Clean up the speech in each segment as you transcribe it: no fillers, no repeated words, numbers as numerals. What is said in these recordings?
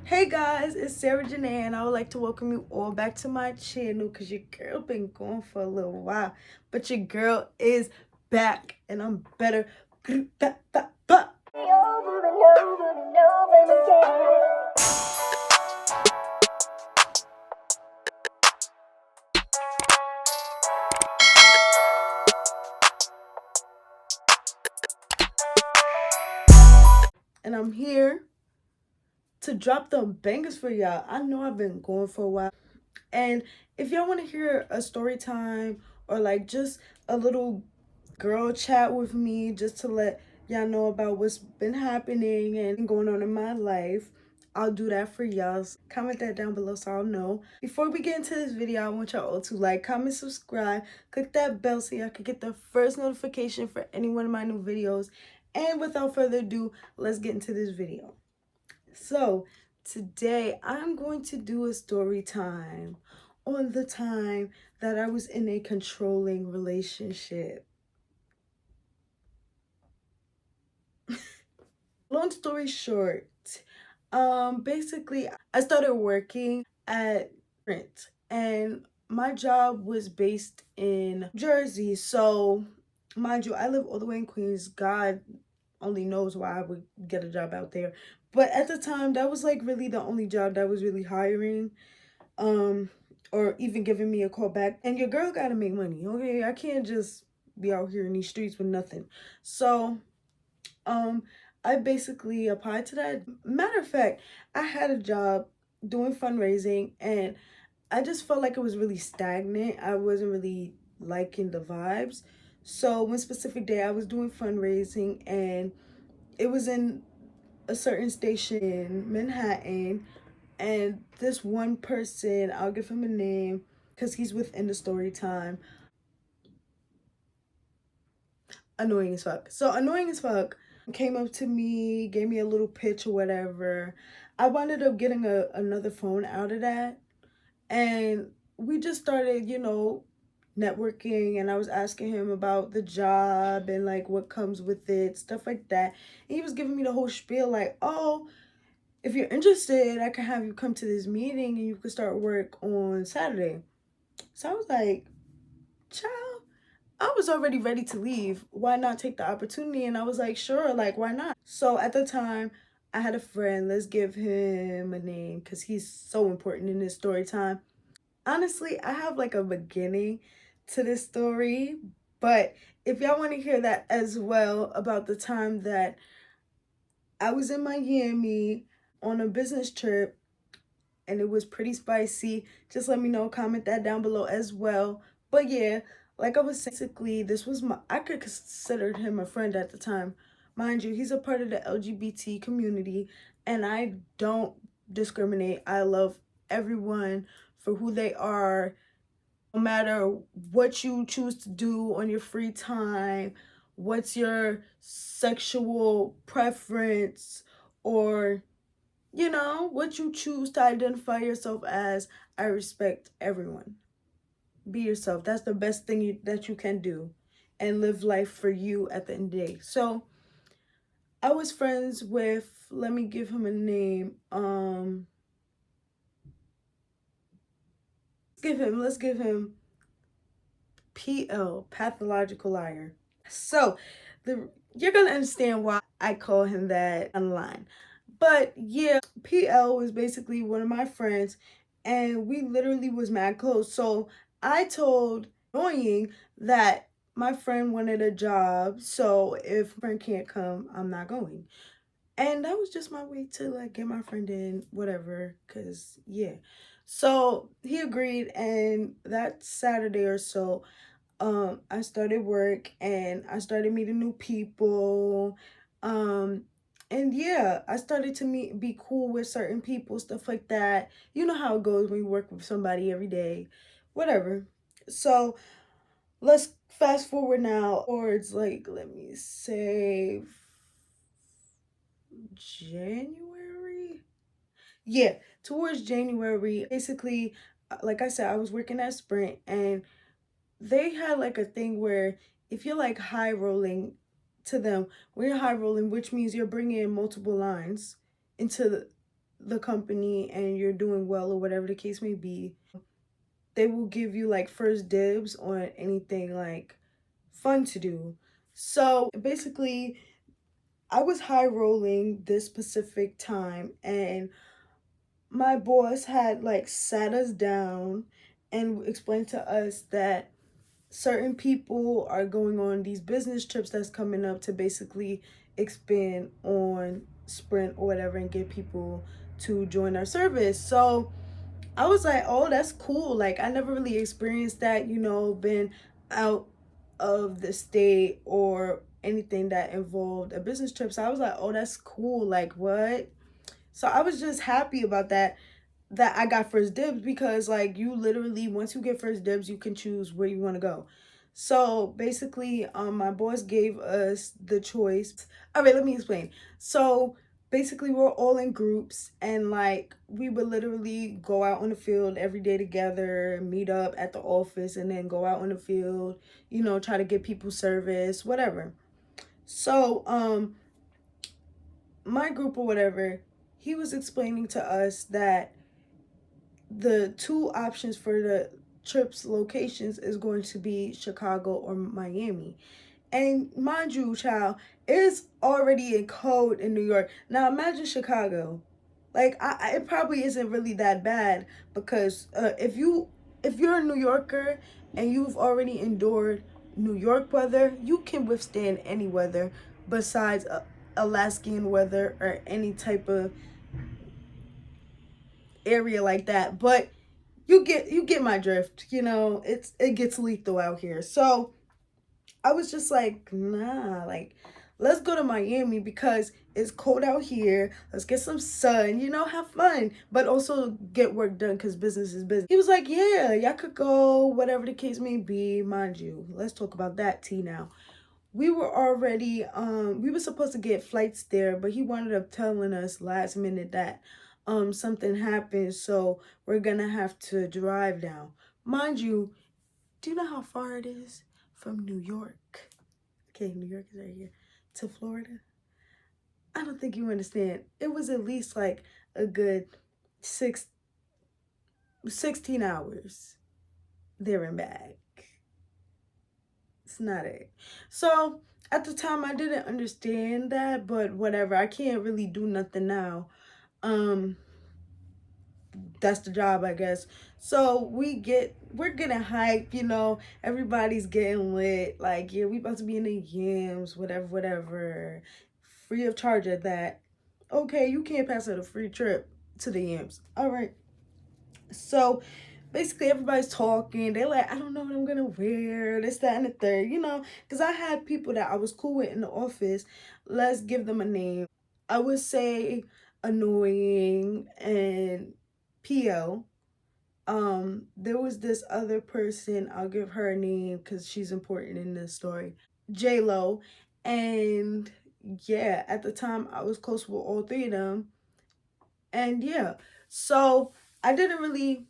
Hey guys, it's Sarah Janae, and I would like to welcome you all back to my channel because your girl been gone for a little while, but your girl is back and I'm better. And I'm here to drop the bangers for y'all. I know I've been going for a while. And if y'all want to hear a story time or like just a little girl chat with me just to let y'all know about what's been happening and going on in my life, I'll do that for y'all. Comment that down below so I'll know. Before we get into this video, I want y'all all to like, comment, subscribe, click that bell so y'all can get the first notification for any one of my new videos. And without further ado, let's get into this video. So today I'm going to do a story time on the time that I was in a controlling relationship. Long story short, basically I started working at Print and my job was based in Jersey. So mind you, I live all the way in Queens. God only knows why I would get a job out there. But at the time, that was like really the only job that was really hiring, or even giving me a call back. And your girl gotta make money, okay? I can't just be out here in these streets with nothing. So, I basically applied to that. Matter of fact, I had a job doing fundraising and I just felt like it was really stagnant. I wasn't really liking the vibes. So one specific day I was doing fundraising and it was in a certain station in Manhattan, and this one person, I'll give him a name because he's within the story time. Annoying as fuck. So annoying as fuck came up to me, gave me a little pitch or whatever. I wound up getting another phone out of that, and we just started, networking, and I was asking him about the job and like what comes with it, stuff like that. And he was giving me the whole spiel like, oh, if you're interested, I can have you come to this meeting and you can start work on Saturday. So I was like, child, I was already ready to leave. Why not take the opportunity? And I was like, sure, like, why not? So at the time, I had a friend, let's give him a name because he's so important in this story time. Honestly, I have like a beginning to this story, but if y'all want to hear that as well about the time that I was in Miami on a business trip and it was pretty spicy, just let me know, comment that down below as well. But yeah, like I was saying, basically this was I could consider him a friend at the time. Mind you, he's a part of the LGBT community and I don't discriminate. I love everyone for who they are, no matter what you choose to do on your free time, what's your sexual preference, or what you choose to identify yourself as. I respect everyone. Be yourself. That's the best thing that you can do, and live life for you at the end of the day. So I was friends with, let me give him a name. Let's give him PL, pathological liar. So you're gonna understand why I call him that online. But yeah, PL was basically one of my friends and we literally was mad close. So I told annoying that my friend wanted a job, so if friend can't come, I'm not going. And that was just my way to like get my friend in, whatever, cause yeah. So he agreed, and that Saturday or so, I started work and I started meeting new people. And yeah, I started to be cool with certain people, stuff like that. You know how it goes when you work with somebody every day, whatever. So let's fast forward now, or it's like, let me say January. Yeah, towards January. Basically, like I said, I was working at Sprint and they had like a thing where if you're like high rolling to them, when you're high rolling, which means you're bringing in multiple lines into the company and you're doing well or whatever the case may be, they will give you like first dibs on anything like fun to do. So basically, I was high rolling this specific time, and my boss had like sat us down and explained to us that certain people are going on these business trips that's coming up to basically expand on Sprint or whatever and get people to join our service. So I was like, oh, that's cool. Like, I never really experienced that, been out of the state or anything that involved a business trip. So I was like, oh, that's cool. Like, what? So I was just happy about that I got first dibs, because like you literally, once you get first dibs, you can choose where you want to go. So basically, my boss gave us the choice. All right, let me explain. So basically, we're all in groups, and like we would literally go out on the field every day together, meet up at the office, and then go out on the field, try to get people service, whatever. So my group or whatever, he was explaining to us that the two options for the trips locations is going to be Chicago or Miami. And mind you, child, it's already in code in New York. Now imagine Chicago. Like it probably isn't really that bad, because if you're a New Yorker and you've already endured New York weather, you can withstand any weather besides Alaskan weather or any type of area like that. But you get my drift. It gets lethal out here. So I was just like, nah, like let's go to Miami because it's cold out here. Let's get some sun, have fun, but also get work done because business is business. He was like, yeah, y'all could go, whatever the case may be. Mind you, let's talk about that tea now. We were supposed to get flights there, but he wound up telling us last minute that something happened, so we're gonna have to drive down. Mind you, do you know how far it is from New York? Okay, New York is right here, to Florida. I don't think you understand. It was at least like a good six 16 hours there and back. It's not it. So at the time I didn't understand that, but whatever. I can't really do nothing now. Um that's the job, I guess. So we're getting hyped, everybody's getting lit. Like, yeah, we about to be in the yams, whatever, whatever. Free of charge at that. Okay, you can't pass out a free trip to the yams. All right. So basically everybody's talking. They're like, I don't know what I'm gonna wear, this, that, and the third, because I had people that I was cool with in the office. Let's give them a name. I would say annoying and PO. There was this other person, I'll give her a name because she's important in this story. J Lo. And yeah, at the time I was close with all three of them. And yeah. So I didn't really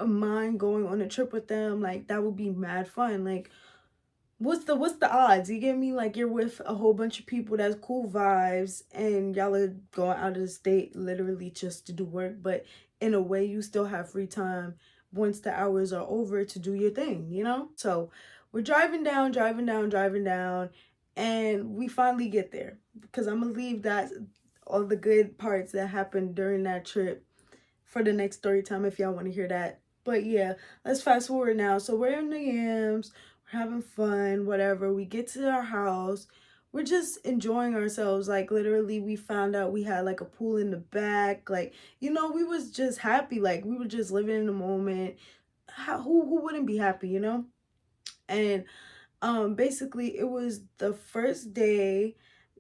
mind going on a trip with them. Like that would be mad fun. Like what's the odds? You get me? Like you're with a whole bunch of people that's cool vibes and y'all are going out of the state literally just to do work, but in a way you still have free time once the hours are over to do your thing. So we're driving down, driving down, driving down, and we finally get there. Because I'm gonna leave that all the good parts that happened during that trip for the next story time if y'all want to hear that. But yeah, let's fast forward now. So we're in the yams, we're having fun, whatever. We get to our house. We're just enjoying ourselves. Like literally we found out we had like a pool in the back. Like, we was just happy. Like we were just living in the moment. Who wouldn't be happy? And basically it was the first day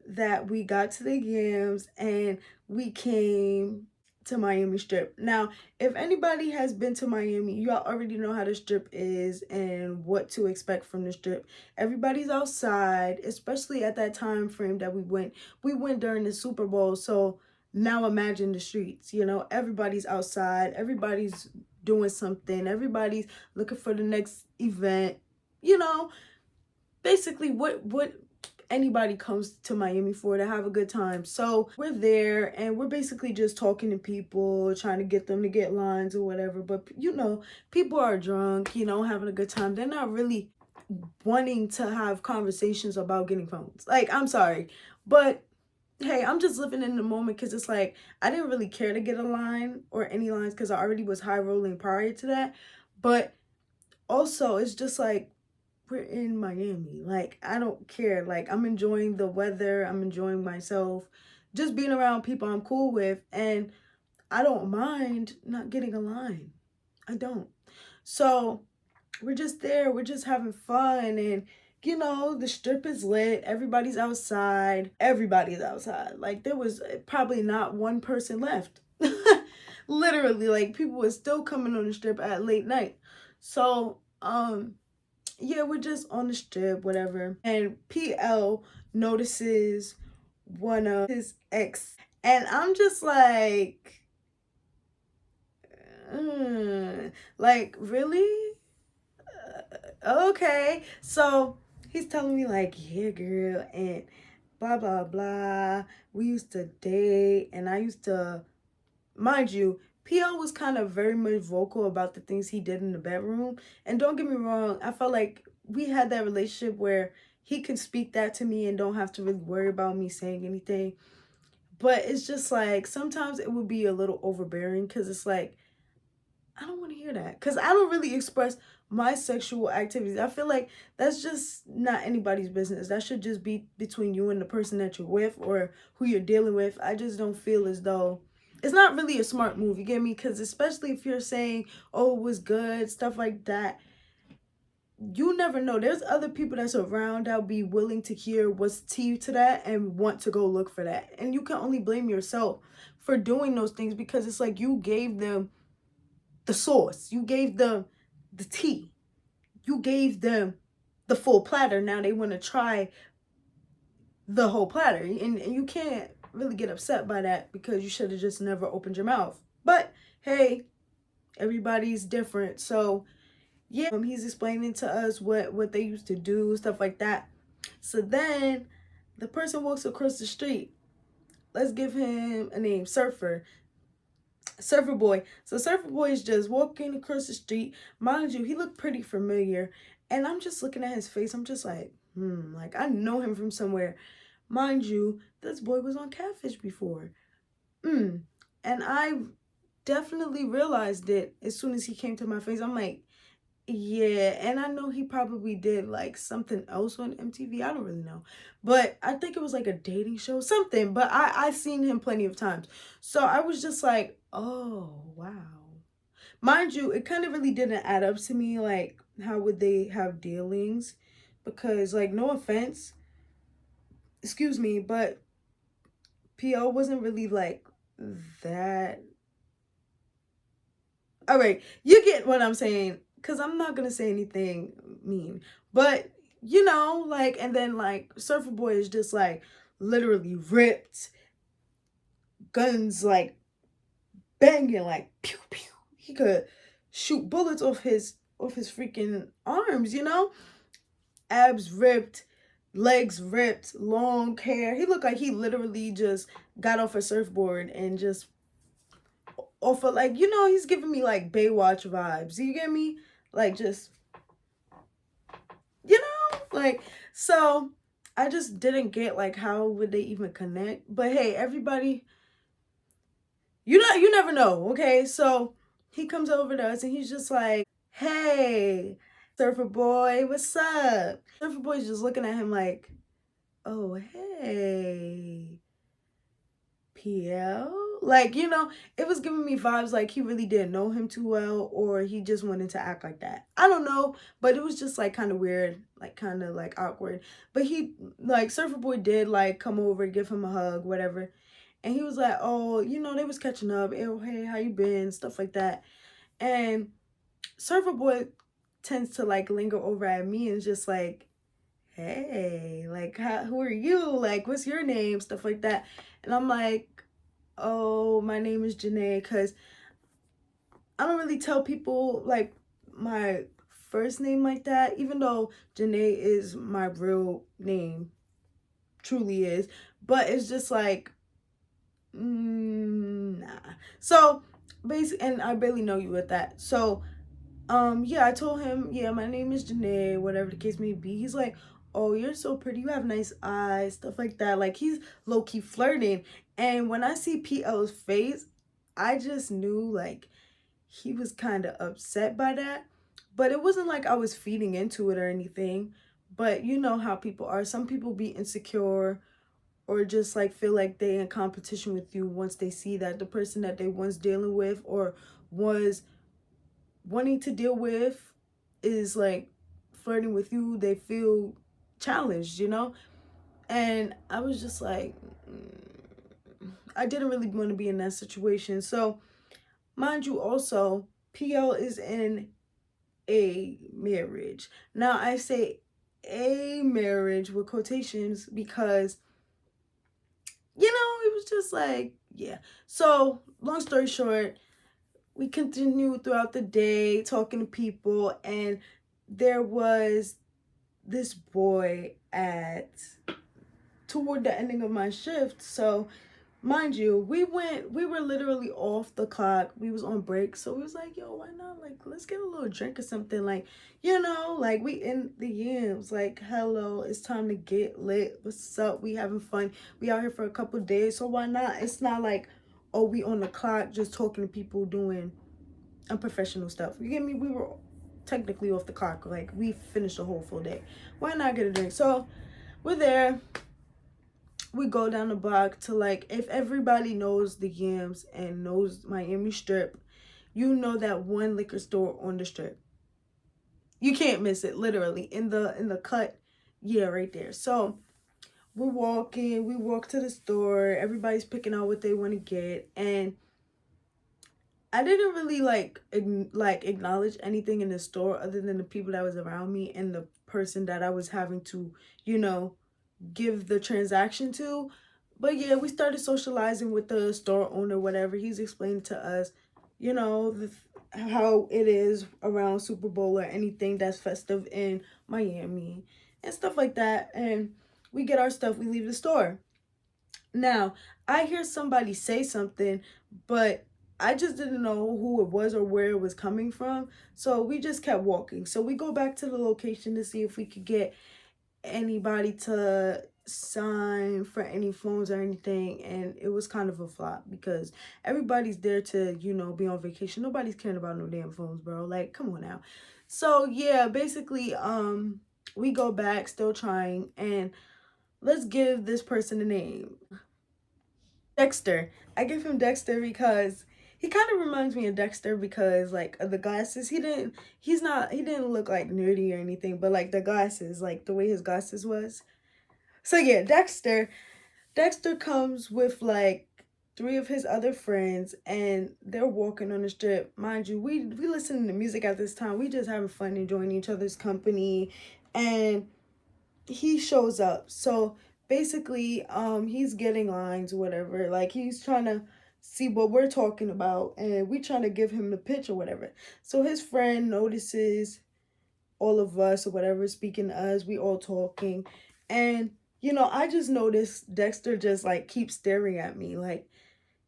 that we got to the yams and we came to Miami Strip. Now, if anybody has been to Miami, y'all already know how the strip is and what to expect from the strip. Everybody's outside, especially at that time frame that we went. We went during the Super Bowl, so now imagine the streets, everybody's outside, everybody's doing something, everybody's looking for the next event, you know basically what anybody comes to Miami for to have a good time. So we're there and we're basically just talking to people, trying to get them to get lines or whatever. But people are drunk, having a good time. They're not really wanting to have conversations about getting phones. Like, I'm sorry, but hey, I'm just living in the moment because it's like I didn't really care to get a line or any lines because I already was high rolling prior to that. But also, it's just like we're in Miami. Like, I don't care. Like, I'm enjoying the weather, I'm enjoying myself, just being around people I'm cool with, and I don't mind not getting a line. I don't. So we're just there, we're just having fun, and the strip is lit, everybody's outside. Like, there was probably not one person left. Literally, like, people were still coming on the strip at late night. So yeah, we're just on the strip, whatever, and PL notices one of his ex, and I'm just like, like, really? Okay. So he's telling me like, yeah, girl, and blah blah blah. We used to date, and I used to, mind you, PL was kind of very much vocal about the things he did in the bedroom. And don't get me wrong, I felt like we had that relationship where he could speak that to me and don't have to really worry about me saying anything. But it's just like sometimes it would be a little overbearing because it's like, I don't want to hear that because I don't really express my sexual activities. I feel like that's just not anybody's business. That should just be between you and the person that you're with or who you're dealing with. I just don't feel as though it's not really a smart move. You get me? Because especially if you're saying, oh, it was good, stuff like that. You never know. There's other people that's around that'll be willing to hear what's tea to that and want to go look for that. And you can only blame yourself for doing those things because it's like you gave them the sauce. You gave them the tea. You gave them the full platter. Now they want to try the whole platter. And you can't really get upset by that because you should have just never opened your mouth. But hey, everybody's different. So yeah, he's explaining to us what they used to do, stuff like that. So then the person walks across the street. Let's give him a name, Surfer. Surfer Boy. So Surfer Boy is just walking across the street. Mind you, he looked pretty familiar. And I'm just looking at his face. I'm just like, like I know him from somewhere. Mind you, this boy was on Catfish before. And I definitely realized it as soon as he came to my face. I'm like, yeah, and I know he probably did like something else on MTV. I don't really know. But I think it was like a dating show, something. But I seen him plenty of times. So I was just like, oh, wow. Mind you, it kind of really didn't add up to me. Like, how would they have dealings? Because, like, no offense, excuse me, but PO wasn't really like that. All right, you get what I'm saying. Because I'm not going to say anything mean. But, like, and then, like, Surfer Boy is just, like, literally ripped. Guns, like, banging, like, pew, pew. He could shoot bullets off his freaking arms, Abs ripped, legs ripped, long hair. He looked like he literally just got off a surfboard and just off of, like, he's giving me, like, Baywatch vibes. You get me? Like, just, like, so I just didn't get, like, how would they even connect? But hey, everybody, you never know, okay? So he comes over to us and he's just like, hey, Surfer Boy, what's up? Surfer Boy's just looking at him like, oh, hey, PL? Like, it was giving me vibes like he really didn't know him too well or he just wanted to act like that. I don't know, but it was just like kind of weird, like kind of like awkward. But he, like, Surfer Boy did like come over, give him a hug, whatever. And he was like, oh, they was catching up. Oh, hey, how you been? Stuff like that. And Surfer Boy tends to like linger over at me and just like, hey, like, who are you? Like, what's your name? Stuff like that. And I'm like, oh, my name is Janae, because I don't really tell people like my first name like that, even though Janae is my real name. truly is. But it's just like, nah. So basically, and I barely know you with that. So yeah, I told him, yeah, my name is Janae, whatever the case may be. He's like, oh, you're so pretty, you have nice eyes, stuff like that. Like, he's low-key flirting. And when I see PL's face, I just knew, like, he was kind of upset by that. But it wasn't like I was feeding into it or anything. But you know how people are. Some people be insecure or just like feel like they in competition with you once they see that the person that they once dealing with or was wanting to deal with is like flirting with you. They feel challenged, you know? And I was just like, I didn't really want to be in that situation. So, mind you, also, PL is in a marriage. Now, I say a marriage with quotations because, you know, it was just like, yeah. So, long story short, we continued throughout the day talking to people, and there was this boy at toward the ending of my shift. So mind you, we were literally off the clock. We was on break. So we was like, yo, why not? Like, let's get a little drink or something. Like, you know, like we in the yams. Like, hello, it's time to get lit. What's up? We having fun. We out here for a couple of days. So why not? It's not like, oh, we on the clock just talking to people doing unprofessional stuff. You get me? We were technically off the clock. Like, we finished a whole full day. Why not get a drink? So we're there. We go down the block to, like, if everybody knows the Yams and knows Miami Strip, you know that one liquor store on the strip. You can't miss it, literally. In the cut, yeah, right there. So we're walking, we walk to the store, everybody's picking out what they want to get, and I didn't really like acknowledge anything in the store other than the people that was around me and the person that I was having to, you know, give the transaction to. But yeah, we started socializing with the store owner, whatever. He's explaining to us, you know, how it is around Super Bowl or anything that's festive in Miami and stuff like that. And we get our stuff, we leave the store. Now, I hear somebody say something, but I just didn't know who it was or where it was coming from. So we just kept walking. So we go back to the location to see if we could get anybody to sign for any phones or anything, and it was kind of a flop because everybody's there to, you know, be on vacation. Nobody's caring about no damn phones, bro. Like, come on now. So yeah, basically we go back still trying, and let's give this person a name. Dexter. I give him Dexter because he kind of reminds me of Dexter because like of the glasses. He didn't look like nerdy or anything, but like the glasses, like the way his glasses was. So yeah, Dexter comes with like three of his other friends, and they're walking on the strip. Mind you, we listening to music at this time. We just having fun, enjoying each other's company, and he shows up. So basically, he's getting lines, whatever. Like, he's trying to see what we're talking about, and we trying to give him the pitch or whatever. So his friend notices all of us or whatever speaking to us. We all talking, and you know, I just noticed Dexter just like keeps staring at me, like,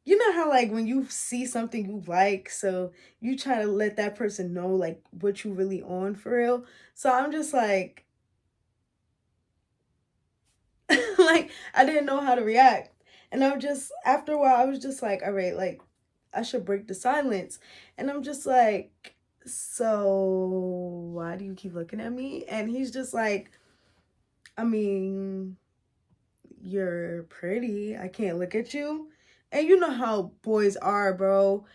you know how like when you see something you like, so you try to let that person know like what you really on for real. So I'm just like, like, I didn't know how to react. And I'm just, after a while, I was just like, all right, like, I should break the silence. And I'm just like, so why do you keep looking at me? And he's just like, I mean, you're pretty. I can't look at you. And you know how boys are, bro.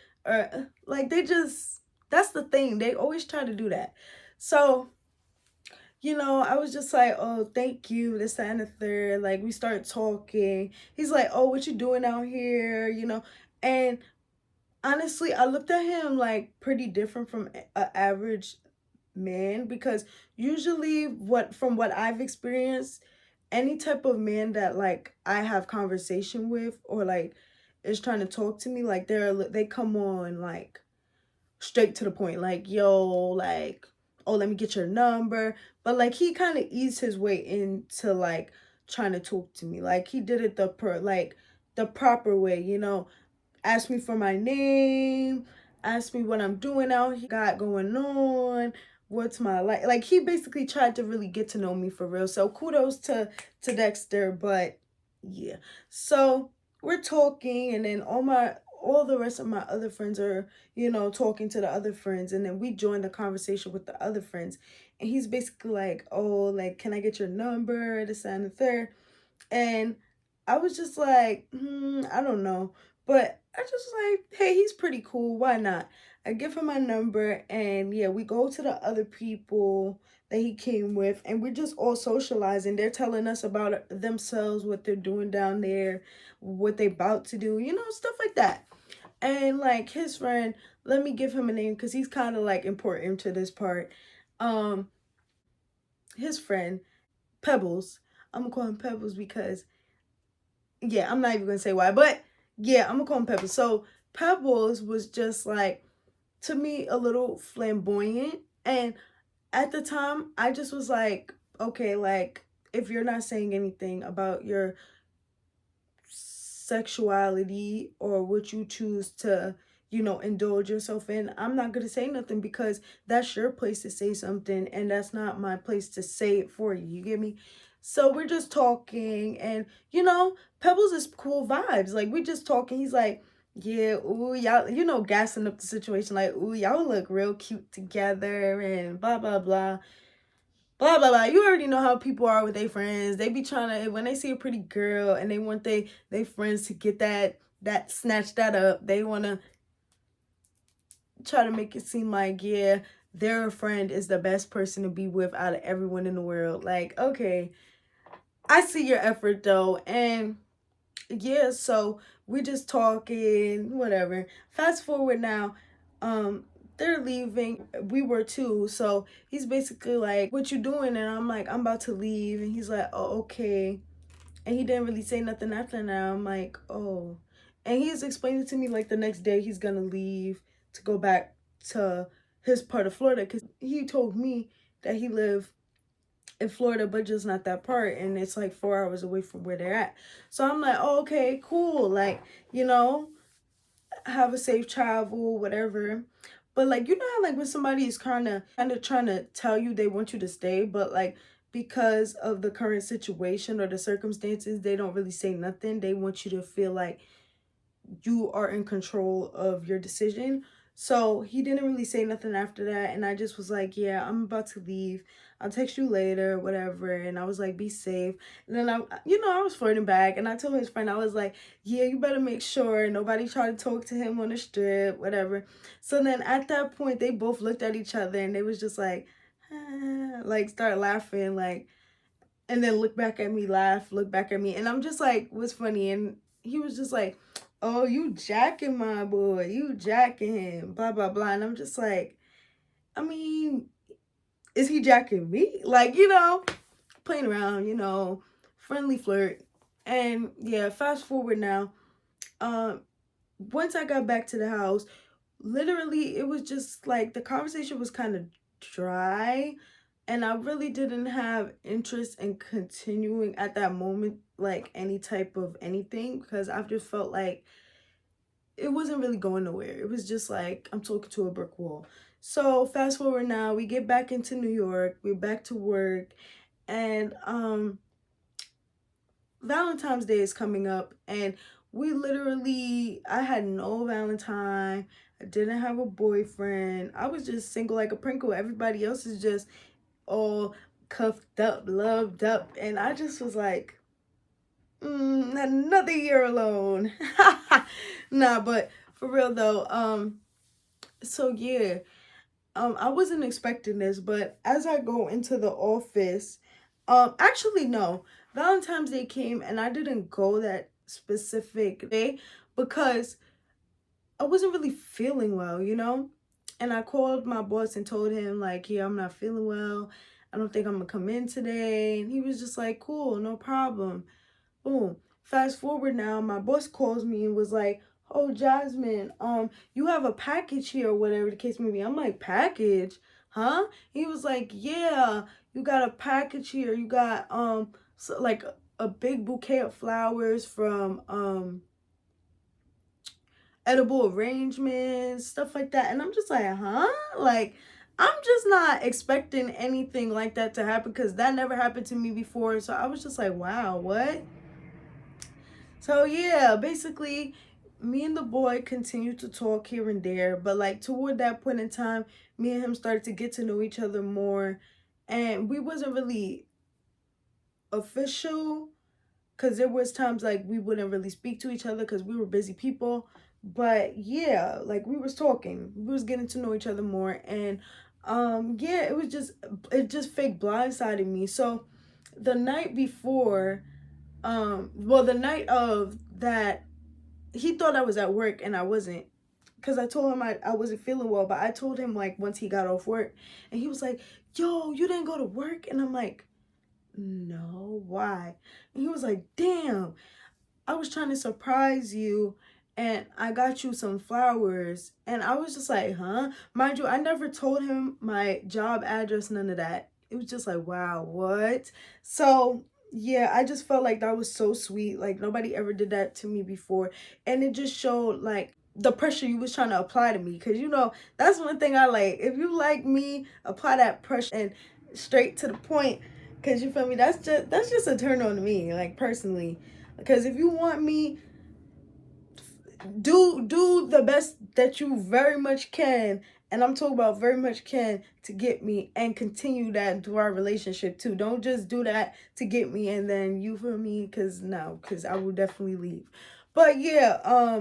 Like, they just, that's the thing. They always try to do that. So you know, I was just like, oh, thank you, this, that, and the third. Like, we start talking. He's like, oh, what you doing out here? You know, and honestly, I looked at him like pretty different from an average man because usually, from what I've experienced, any type of man that like I have conversation with or like is trying to talk to me, like they come on like straight to the point, like, yo, like, oh, let me get your number. But like he kind of eased his way into like trying to talk to me. Like he did it the proper way, you know, asked me for my name, asked me what I'm doing out here, got going on, what's my life. Like he basically tried to really get to know me for real. So kudos to Dexter, but yeah. So we're talking, and then all the rest of my other friends are, you know, talking to the other friends, and then we join the conversation with the other friends. And he's basically like, "Oh, like, can I get your number?" This and the third. And I was just like, I don't know. But I just was like, hey, he's pretty cool. Why not? I give him my number, and yeah, we go to the other people that he came with, and we're just all socializing. They're telling us about themselves, what they're doing down there, what they about to do, you know, stuff like that. And like his friend, let me give him a name because he's kind of like important to this part. Um, his friend, Pebbles. I'm gonna call him Pebbles because yeah, I'm not even gonna say why, but yeah, I'm gonna call him Pebbles. So Pebbles was just like to me a little flamboyant, and at the time I just was like, okay, like if you're not saying anything about your sexuality or what you choose to, you know, indulge yourself in, I'm not going to say nothing because that's your place to say something and that's not my place to say it for you. You get me? So we're just talking, and you know, Pebbles is cool vibes. Like we just talking. He's like, yeah, ooh, y'all, you know, gassing up the situation like, ooh, y'all look real cute together and blah blah blah blah blah blah. You already know how people are with their friends. They be trying to, when they see a pretty girl and they want they friends to get that snatch that up. They want to try to make it seem like, yeah, their friend is the best person to be with out of everyone in the world. Like, okay, I see your effort though. And yeah, so we just talking, whatever. Fast forward now, they're leaving. We were too. So he's basically like, "What you doing?" And I'm like, "I'm about to leave." And he's like, "Oh, okay." And he didn't really say nothing after that. I'm like, "Oh." And he's explaining to me like the next day he's gonna leave to go back to his part of Florida because he told me that he lived in Florida, but just not that part, and it's like 4 hours away from where they're at. So I'm like, oh, okay, cool, like, you know, have a safe travel, whatever. But like, you know how like when somebody is kind of trying to tell you they want you to stay, but like because of the current situation or the circumstances, they don't really say nothing. They want you to feel like you are in control of your decision. So he didn't really say nothing after that. And I just was like, yeah, I'm about to leave. I'll text you later, whatever. And I was like, be safe. And then I was flirting back. And I told his friend, I was like, yeah, you better make sure nobody try to talk to him on the strip, whatever. So then at that point, they both looked at each other and they was just like, like start laughing, like, and then look back at me, laugh, look back at me. And I'm just like, what's funny? And he was just like, oh, you jacking my boy, you jacking him, blah, blah, blah. And I'm just like, I mean, is he jacking me? Like, you know, playing around, you know, friendly flirt. And yeah, fast forward now. Um, Once I got back to the house, literally it was just like the conversation was kind of dry, and I really didn't have interest in continuing at that moment like any type of anything because I just felt like it wasn't really going nowhere. It was just like I'm talking to a brick wall. So fast forward now, we get back into New York, we're back to work, and Valentine's Day is coming up, and I had no Valentine. I didn't have a boyfriend. I was just single like a Pringle. Everybody else is just all cuffed up, loved up. And I just was like, another year alone. Nah, but for real though, so yeah, I wasn't expecting this, but as I go into the office, actually no, Valentine's Day came and I didn't go that specific day because I wasn't really feeling well, you know? And I called my boss and told him like, yeah, I'm not feeling well. I don't think I'm gonna come in today. And he was just like, cool, no problem. Boom. Fast forward now, my boss calls me and was like, "Oh, Jasmine, you have a package here or whatever the case may be." I'm like, "Package? Huh?" He was like, "Yeah, you got a package here. You got so, like a big bouquet of flowers from edible arrangements, stuff like that. And I'm just like, huh? Like, I'm just not expecting anything like that to happen because that never happened to me before. So I was just like, wow, what? So yeah, basically, me and the boy continued to talk here and there. But like toward that point in time, me and him started to get to know each other more. And we wasn't really official because there was times like we wouldn't really speak to each other because we were busy people. But yeah, like we was talking, we was getting to know each other more. And yeah, it just fake blindsided me. So the night before, well, the night of that, he thought I was at work and I wasn't, because I told him I wasn't feeling well. But I told him like once he got off work, and he was like, yo, you didn't go to work? And I'm like, no, why? And he was like, damn, I was trying to surprise you and I got you some flowers. And I was just like, huh? Mind you, I never told him my job address, none of that. It was just like, wow, what? So yeah, I just felt like that was so sweet. Like nobody ever did that to me before. And it just showed like the pressure you was trying to apply to me. Cause you know, that's one thing I like. If you like me, apply that pressure and straight to the point. Cause you feel me? That's just a turn on to me, like personally. Because if you want me, do the best that you very much can, and I'm talking about very much can, to get me, and continue that through our relationship too. Don't just do that to get me and then you feel me, because no, because I will definitely leave. But yeah,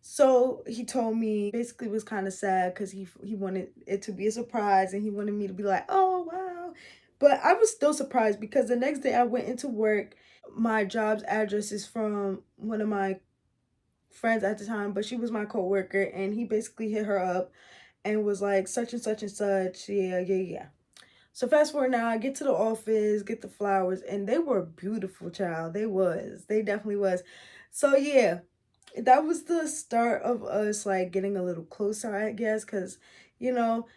so he told me, basically was kind of sad because he wanted it to be a surprise and he wanted me to be like, oh wow. But I was still surprised because the next day I went into work. My job's address is from one of my friends at the time, but she was my coworker, and he basically hit her up and was like, such and such and such. Yeah, yeah, yeah. So fast forward now, I get to the office, get the flowers, and they were beautiful, child. They was. They definitely was. So yeah, that was the start of us like getting a little closer, I guess, because you know,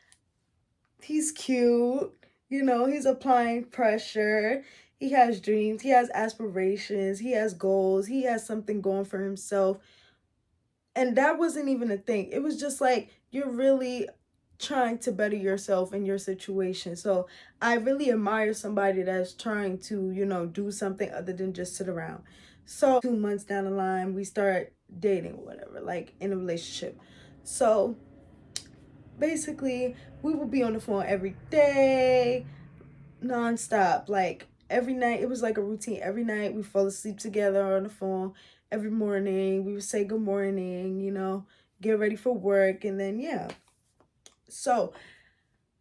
he's cute. You know, he's applying pressure. He has dreams. He has aspirations. He has goals. He has something going for himself. And that wasn't even a thing. It was just like you're really trying to better yourself in your situation. So I really admire somebody that's trying to, do something other than just sit around. So 2 months down the line, we start dating or whatever, like in a relationship. So basically, we would be on the phone every day, nonstop. Like every night, it was like a routine. Every night, we fall asleep together on the phone. Every morning, we would say good morning, get ready for work, and then yeah. So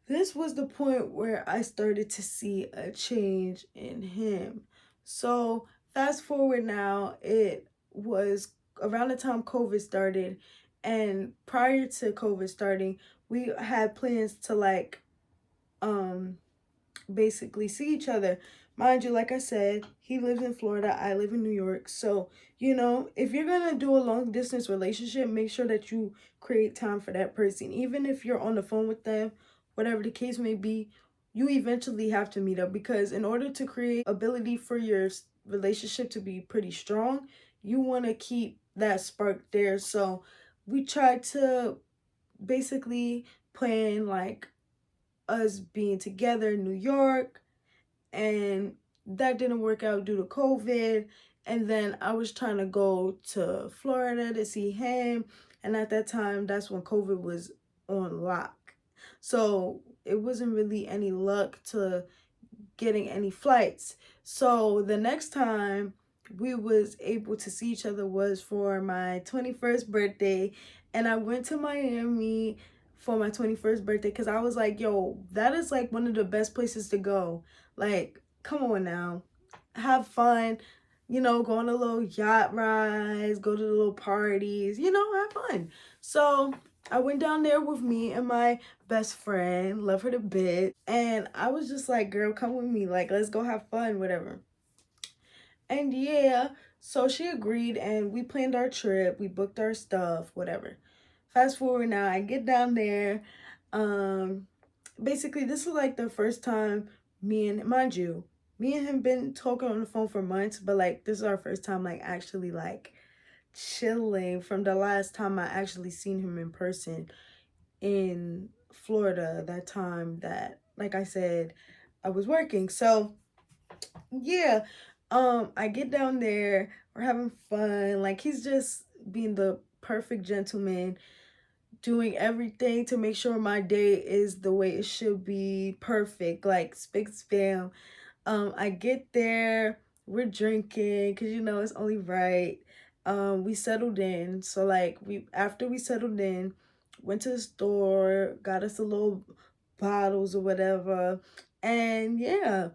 this was the point where I started to see a change in him. So fast forward now, it was around the time COVID started, and prior to COVID starting, we had plans to like um basically see each other. Mind you, like I said, he lives in Florida, I live in New York. So, if you're going to do a long distance relationship, make sure that you create time for that person. Even if you're on the phone with them, whatever the case may be, you eventually have to meet up, because in order to create ability for your relationship to be pretty strong, you want to keep that spark there. So, we tried to basically plan like us being together in New York, and that didn't work out due to COVID. And then I was trying to go to Florida to see him, and at that time, that's when COVID was on lock. So it wasn't really any luck to getting any flights. So the next time we was able to see each other was for my 21st birthday, and I went to Miami for my 21st birthday because I was like, yo, that is like one of the best places to go. Like, come on now. Have fun, go on a little yacht rides, go to the little parties, have fun. So I went down there with me and my best friend, love her to bit. And I was just like, girl, come with me. Like, let's go have fun, whatever. And yeah, so she agreed and we planned our trip. We booked our stuff, whatever. Fast forward now, I get down there. Um, Basically, this is like the first time mind you, me and him been talking on the phone for months, but like this is our first time like actually like chilling from the last time I actually seen him in person in Florida, that time that, like I said, I was working. So yeah, I get down there, we're having fun. Like he's just being the perfect gentleman, doing everything to make sure my day is the way it should be, perfect, like spick spam. I get there, we're drinking, cause you know it's only right. We settled in, so like we after we settled in, went to the store, got us a little bottles or whatever, and yeah,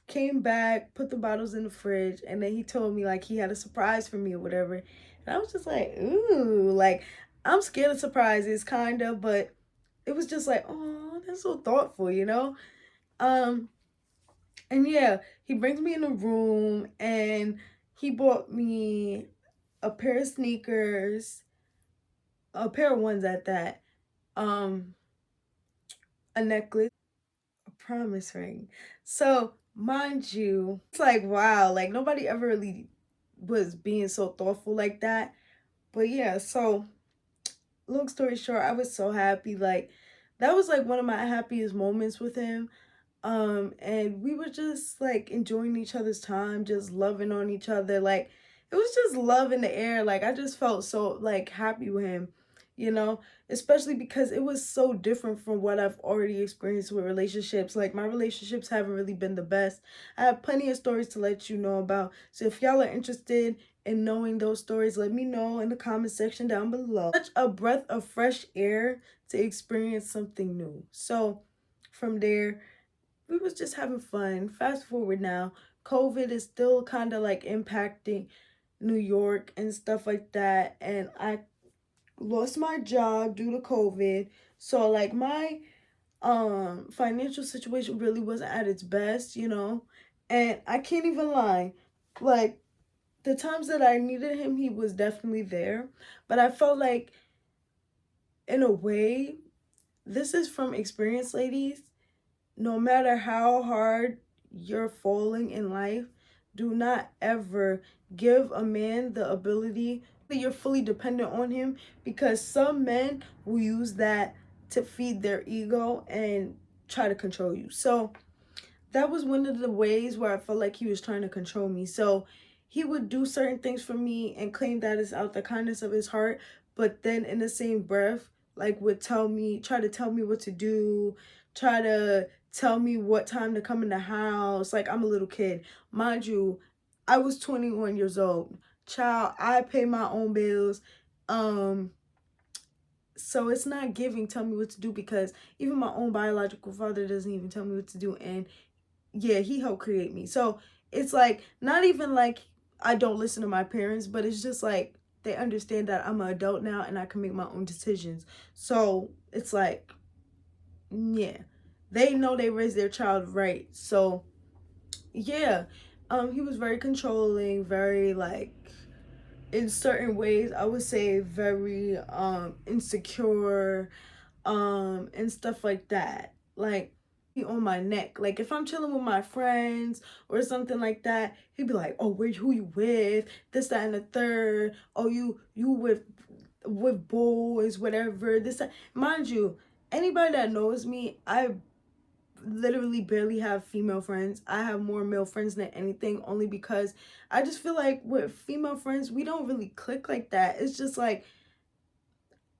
came back, put the bottles in the fridge, and then he told me like he had a surprise for me or whatever, and I was just like, ooh, like I'm scared of surprises, kind of, but it was just like, oh, that's so thoughtful, you know. Um, and yeah, he brings me in the room and he bought me a pair of sneakers, a pair of ones at that, um, a necklace, a promise ring. So, mind you, it's like, wow, like nobody ever really was being so thoughtful like that. But yeah, so long story short, I was so happy. Like, that was like one of my happiest moments with him. And we were just like enjoying each other's time, just loving on each other. Like it was just love in the air. Like I just felt so like happy with him, you know, especially because it was so different from what I've already experienced with relationships. Like my relationships haven't really been the best. I have plenty of stories to let you know about. So if y'all are interested in knowing those stories, let me know in the comment section down below. Such a breath of fresh air to experience something new. So from there, we was just having fun. Fast forward now, COVID is still kind of like impacting New York and stuff like that, and I lost my job due to COVID. So like my financial situation really wasn't at its best, you know. And I can't even lie. Like the times that I needed him, he was definitely there, but I felt like in a way, this is from experience, ladies. No matter how hard you're falling in life, do not ever give a man the ability that you're fully dependent on him, because some men will use that to feed their ego and try to control you. So that was one of the ways where I felt like he was trying to control me. So he would do certain things for me and claim that it's out the kindness of his heart, but then in the same breath, like would try to tell me what to do, try to tell me what time to come in the house. Like I'm a little kid. Mind you, I was 21 years old. Child, I pay my own bills. Um, so it's not giving tell me what to do, because even my own biological father doesn't even tell me what to do. And yeah, he helped create me. So it's like not even like I don't listen to my parents, but it's just like they understand that I'm an adult now and I can make my own decisions. So it's like, yeah, they know they raised their child right. So yeah, he was very controlling, very like in certain ways I would say very insecure, and stuff like that. Like on my neck. Like if I'm chilling with my friends or something like that, he'd be like, "Oh, who you with? This, that, and the third. Oh, you with boys, whatever. This, that." Mind you, anybody that knows me, I literally barely have female friends. I have more male friends than anything, only because I just feel like with female friends, we don't really click like that. It's just like,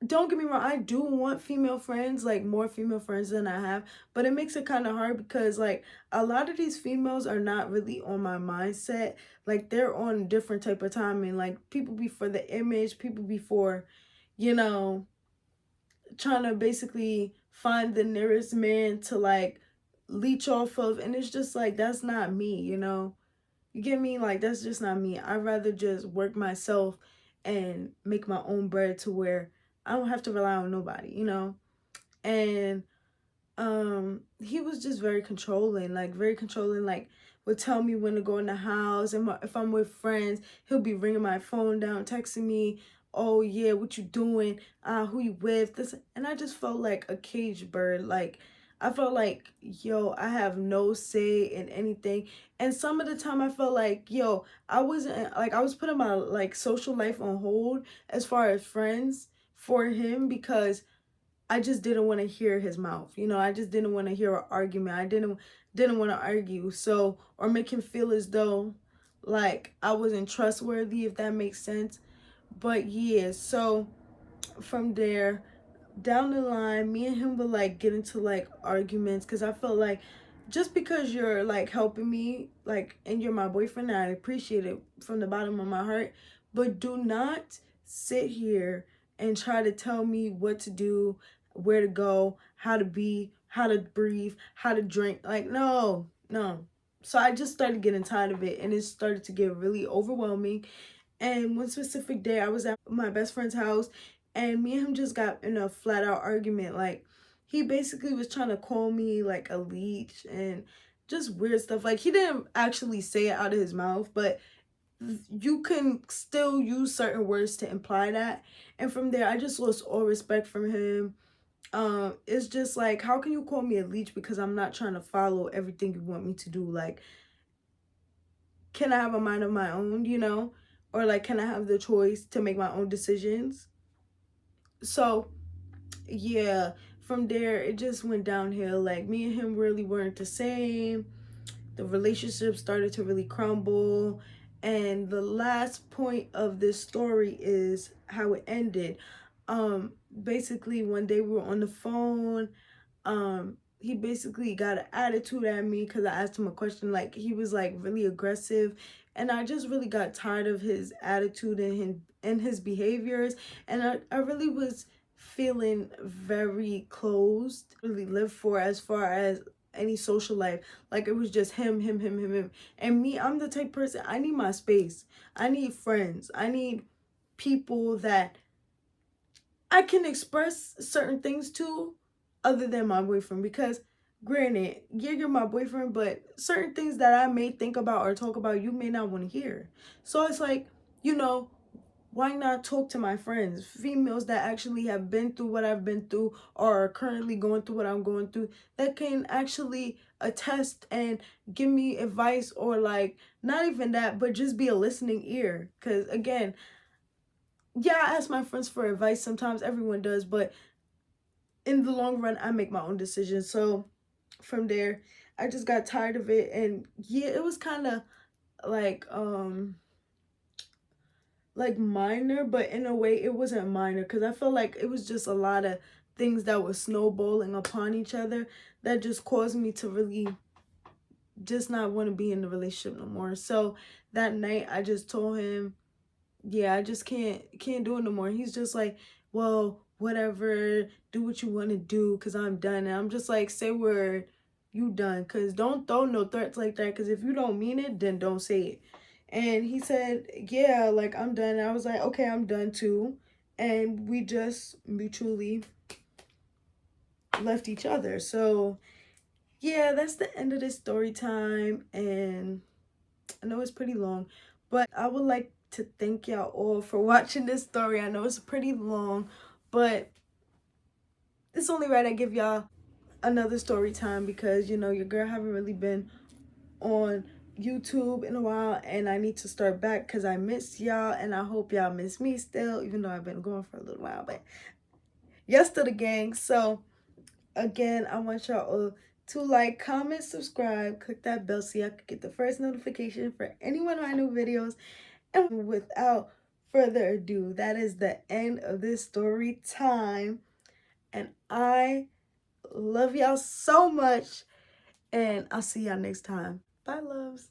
don't get me wrong, I do want female friends, like more female friends than I have, but it makes it kind of hard because like a lot of these females are not really on my mindset. Like they're on different type of timing. Like people be for the image, people be for, you know, trying to basically find the nearest man to like leech off of, and it's just like that's not me, you know. You get me? Like that's just not me. I'd rather just work myself and make my own bread to where I don't have to rely on nobody, you know? And he was just very controlling, like very controlling, like would tell me when to go in the house, and if I'm with friends, he'll be ringing my phone down, texting me, "Oh yeah, what you doing? Who you with?" This, and I just felt like a caged bird. Like I felt like, yo, I have no say in anything. And some of the time I felt like, yo, I wasn't like, I was putting my like social life on hold as far as friends for him, because I just didn't want to hear his mouth. You know, I just didn't want to hear an argument. I didn't want to argue. So, or make him feel as though like I wasn't trustworthy, if that makes sense. But yeah, so from there down the line, me and him would like get into like arguments, because I felt like, just because you're like helping me, like, and you're my boyfriend, and I appreciate it from the bottom of my heart, but do not sit here and try to tell me what to do, where to go, how to be, how to breathe, how to drink. Like, no, no. So I just started getting tired of it, and it started to get really overwhelming. And one specific day, I was at my best friend's house, and me and him just got in a flat out argument. Like, he basically was trying to call me like a leech and just weird stuff. Like, he didn't actually say it out of his mouth, but you can still use certain words to imply that. And from there, I just lost all respect from him. It's just like, how can you call me a leech because I'm not trying to follow everything you want me to do? Like, can I have a mind of my own, you know? Or like, can I have the choice to make my own decisions? So, yeah, from there, it just went downhill. Like, me and him really weren't the same. The relationship started to really crumble. And the last point of this story is how it ended. Basically, one day we were on the phone. He basically got an attitude at me because I asked him a question. Like, he was like really aggressive, and I just really got tired of his attitude and his behaviors. And I really was feeling very closed, really live for, as far as any social life. Like, it was just him. And me, I'm the type person, I need my space. I need friends. I need people that I can express certain things to, other than my boyfriend. Because granted, yeah, you're my boyfriend, but certain things that I may think about or talk about, you may not want to hear. So it's like, you know, why not talk to my friends, females that actually have been through what I've been through, or are currently going through what I'm going through, that can actually attest and give me advice, or like, not even that, but just be a listening ear. Because again, yeah, I ask my friends for advice sometimes, everyone does, but in the long run, I make my own decisions. So from there, I just got tired of it. And yeah, it was kind of like like minor, but in a way it wasn't minor, because I felt like it was just a lot of things that were snowballing upon each other that just caused me to really just not want to be in the relationship no more. So that night I just told him, yeah, I just can't do it no more. He's just like, well, whatever, do what you want to do, because I'm done. And I'm just like, say word, you done, because don't throw no threats like that, because if you don't mean it, then don't say it. And he said, yeah, like, I'm done. And I was like, okay, I'm done too. And we just mutually left each other. So yeah, that's the end of this story time. And I know it's pretty long, but I would like to thank y'all all for watching this story. I know it's pretty long, but it's only right I give y'all another story time, because, you know, your girl haven't really been on YouTube in a while, and I need to start back because I miss y'all, and I hope y'all miss me still, even though I've been going for a little while, but y'all still the gang. So again, I want y'all all to like, comment, subscribe, click that bell so y'all can get the first notification for any one of my new videos. And without further ado, that is the end of this story time. And I love y'all so much. And I'll see y'all next time. Bye, loves.